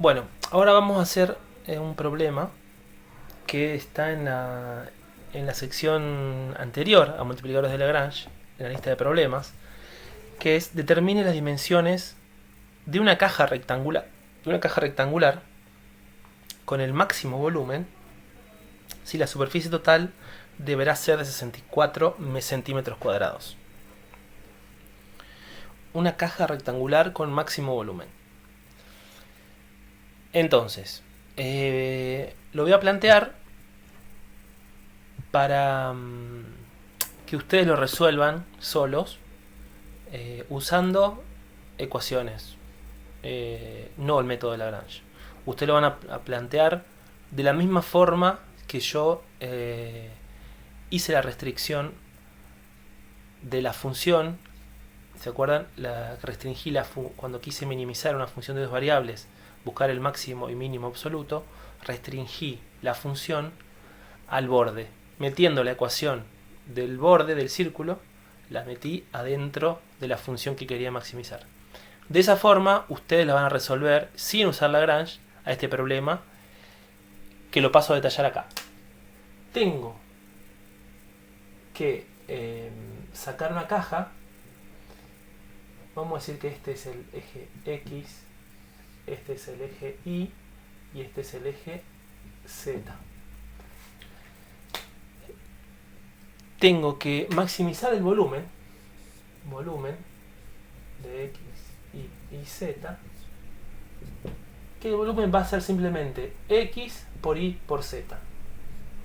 Bueno, ahora vamos a hacer un problema que está en la sección anterior a multiplicadores de Lagrange, en la lista de problemas, que es determine las dimensiones de una caja rectangular con el máximo volumen si la superficie total deberá ser de 64 centímetros cuadrados. Una caja rectangular con máximo volumen. Entonces, lo voy a plantear para que ustedes lo resuelvan solos usando ecuaciones, no el método de Lagrange. Ustedes lo van a plantear de la misma forma que yo hice la restricción de la función. ¿Se acuerdan? Restringí cuando quise minimizar una función de dos variables, buscar el máximo y mínimo absoluto, restringí la función al borde, metiendo la ecuación del borde del círculo, la metí adentro de la función que quería maximizar. De esa forma, ustedes la van a resolver sin usar Lagrange a este problema, que lo paso a detallar acá. Tengo que sacar una caja. Vamos a decir que este es el eje X, este es el eje Y y este es el eje Z. Tengo que maximizar el volumen de X, Y Z, que el volumen va a ser simplemente X por Y por Z.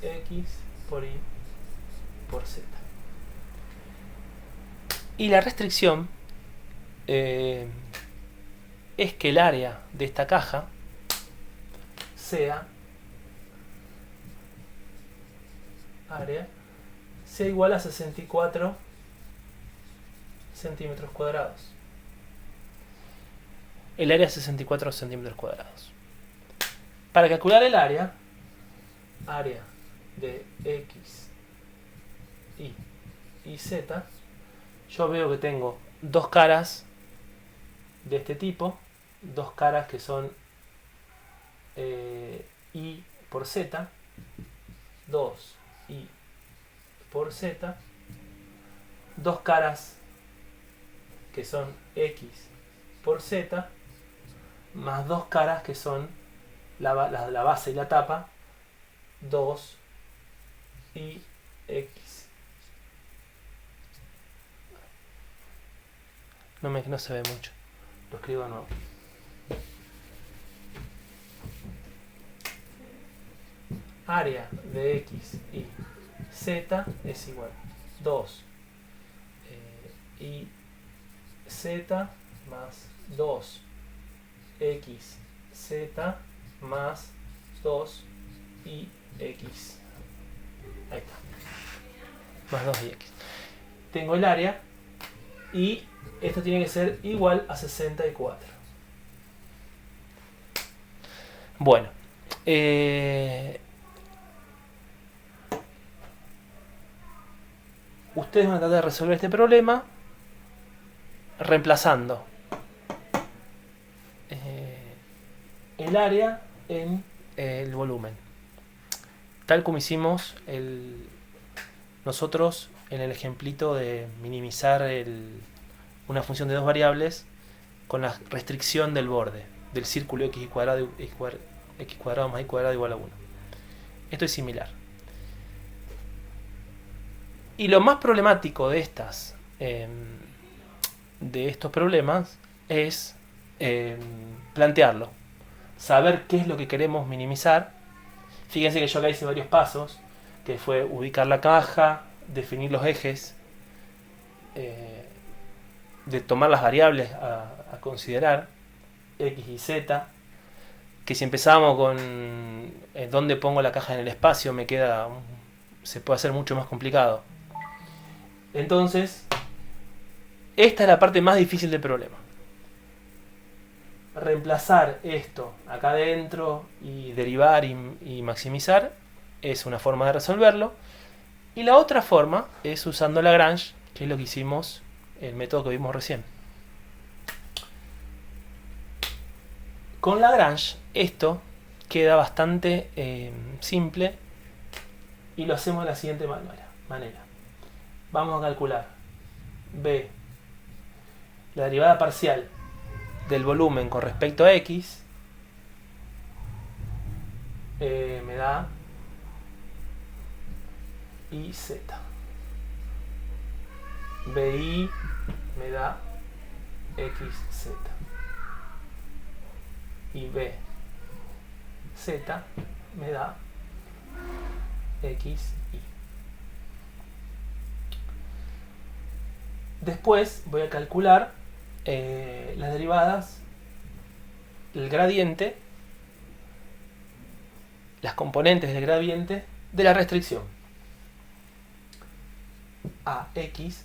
X por Y por Z. Y la restricción es que el área de esta caja sea igual a 64 centímetros cuadrados. El área es 64 centímetros cuadrados. Para calcular el área de X, Y Z, yo veo que tengo dos caras de este tipo, dos caras que son Y por Z, 2Y por Z, dos caras que son X por Z, más dos caras que son la base y la tapa, 2Y X. No se ve mucho. Lo escribo de nuevo. Área de X y Z es igual 2 y Z más 2 X Z más 2 y X. Ahí está. Más 2 y X. Tengo el área y esto tiene que ser igual a 64. Bueno, ustedes van a tratar de resolver este problema reemplazando el área en el volumen, tal como hicimos nosotros en el ejemplito de minimizar una función de dos variables con la restricción del borde del círculo x cuadrado más y cuadrado igual a 1. Esto es similar. Y lo más problemático de estos problemas es plantearlo, saber qué es lo que queremos minimizar. Fíjense que yo acá hice varios pasos, que fue ubicar la caja, definir los ejes, de tomar las variables a considerar, X y Z, que si empezamos con dónde pongo la caja en el espacio, se puede hacer mucho más complicado. Entonces, esta es la parte más difícil del problema. Reemplazar esto acá adentro y derivar y maximizar es una forma de resolverlo. Y la otra forma es usando Lagrange, que es lo que hicimos, el método que vimos recién. Con Lagrange esto queda bastante simple y lo hacemos de la siguiente manera. Vamos a calcular B, la derivada parcial del volumen con respecto a X, me da IZ. BI me da XZ. Y BZ me da XI. Después voy a calcular las derivadas, el gradiente, las componentes del gradiente de la restricción. AX,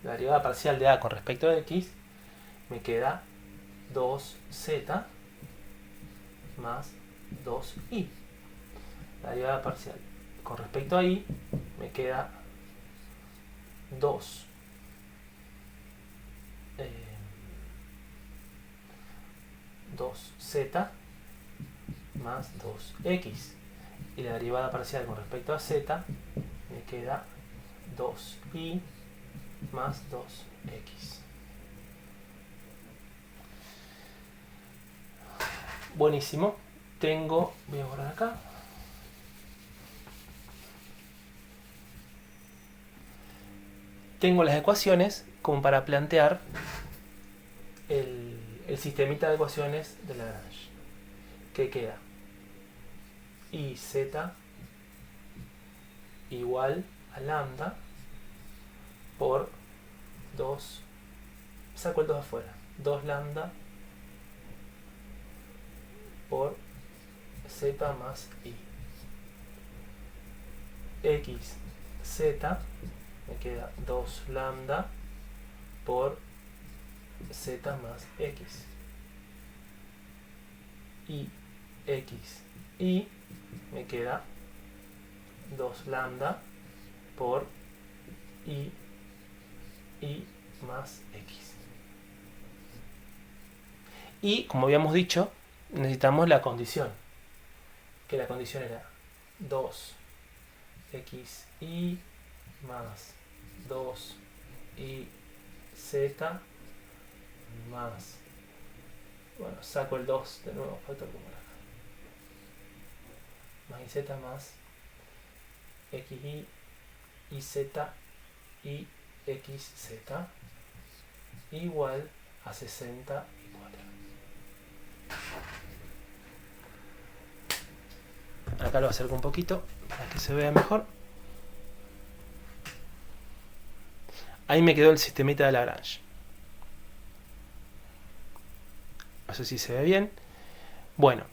la derivada parcial de A con respecto a X, me queda 2Z más 2i. La derivada parcial con respecto a i me queda 2z más 2x. Y la derivada parcial con respecto a z me queda 2i más 2x. Buenísimo. Voy a borrar acá. Tengo las ecuaciones como para plantear el sistemita de ecuaciones de Lagrange. ¿Qué queda? IZ igual a lambda por 2, saco el 2 afuera, 2 lambda por z más i. XZ me queda 2 lambda por z más x. Y xy me queda 2 lambda por i más x. Y como habíamos dicho, necesitamos la condición, que la condición era 2xy más 2iz más, bueno, saco el 2 de nuevo, factor común acá, más iz más xy, iz y xz igual a 64. Acá lo acerco un poquito para que se vea mejor. Ahí me quedó el sistemita de Lagrange. No sé si se ve bien. Bueno,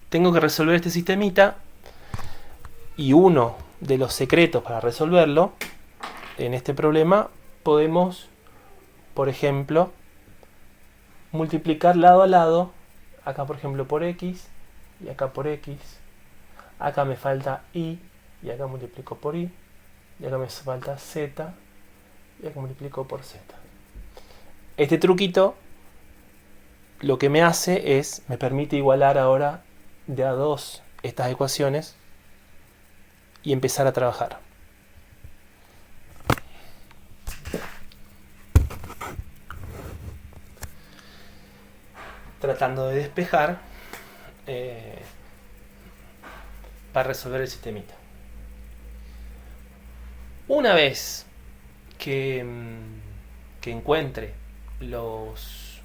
tengo que resolver este sistemita y uno de los secretos para resolverlo en este problema podemos, por ejemplo, multiplicar lado a lado, acá por ejemplo por x y acá por x, acá me falta y acá multiplico por y acá me falta z y acá multiplico por z. Este truquito lo que me hace es, me permite igualar ahora de a dos estas ecuaciones y empezar a trabajar. Tratando de despejar para resolver el sistemita. Una vez que encuentre los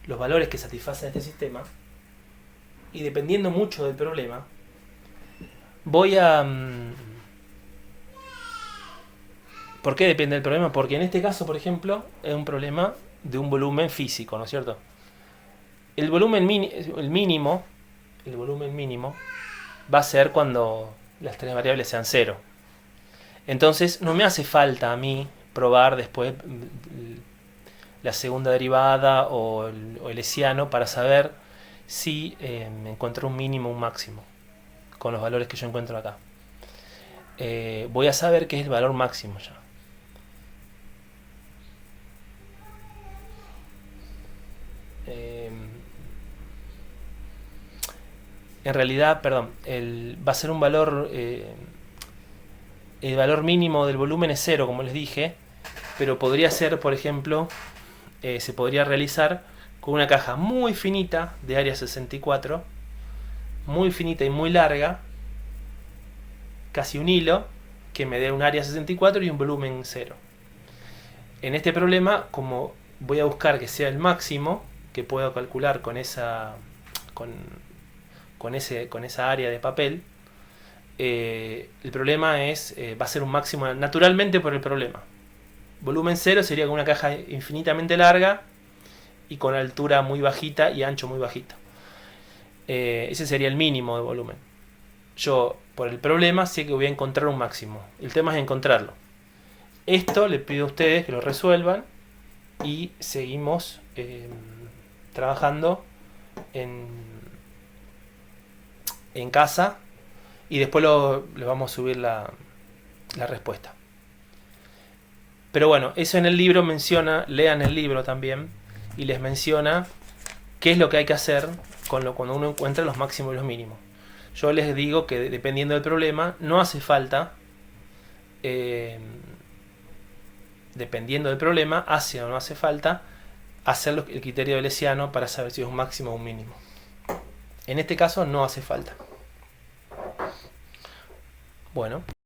valores que satisfacen este sistema, y dependiendo mucho del problema, voy a... ¿Por qué depende del problema? Porque en este caso, por ejemplo, es un problema de un volumen físico, ¿no es cierto? El volumen mínimo va a ser cuando las tres variables sean cero. Entonces no me hace falta a mí probar después la segunda derivada o el hessiano para saber si me encuentro un mínimo o un máximo con los valores que yo encuentro acá. Voy a saber qué es el valor máximo ya. eh, en realidad, perdón, va a ser un valor, el valor mínimo del volumen es cero, como les dije, pero podría ser, por ejemplo, se podría realizar con una caja muy finita de área 64, muy finita y muy larga, casi un hilo, que me dé un área 64 y un volumen cero. En este problema, como voy a buscar que sea el máximo que puedo calcular con esa, con, con esa área de papel, el problema es, va a ser un máximo naturalmente por el problema. Volumen cero sería con una caja infinitamente larga y con altura muy bajita y ancho muy bajito. Ese sería el mínimo de volumen. Yo, por el problema, sé que voy a encontrar un máximo. El tema es encontrarlo. Esto le pido a ustedes que lo resuelvan y seguimos trabajando en, en casa y después le vamos a subir la respuesta. Pero bueno, eso en el libro menciona, lean el libro también, y les menciona qué es lo que hay que hacer cuando uno encuentra los máximos y los mínimos. Yo les digo que dependiendo del problema, no hace falta, dependiendo del problema, hace o no hace falta hacer el criterio de Lesiano para saber si es un máximo o un mínimo. En este caso no hace falta. Bueno.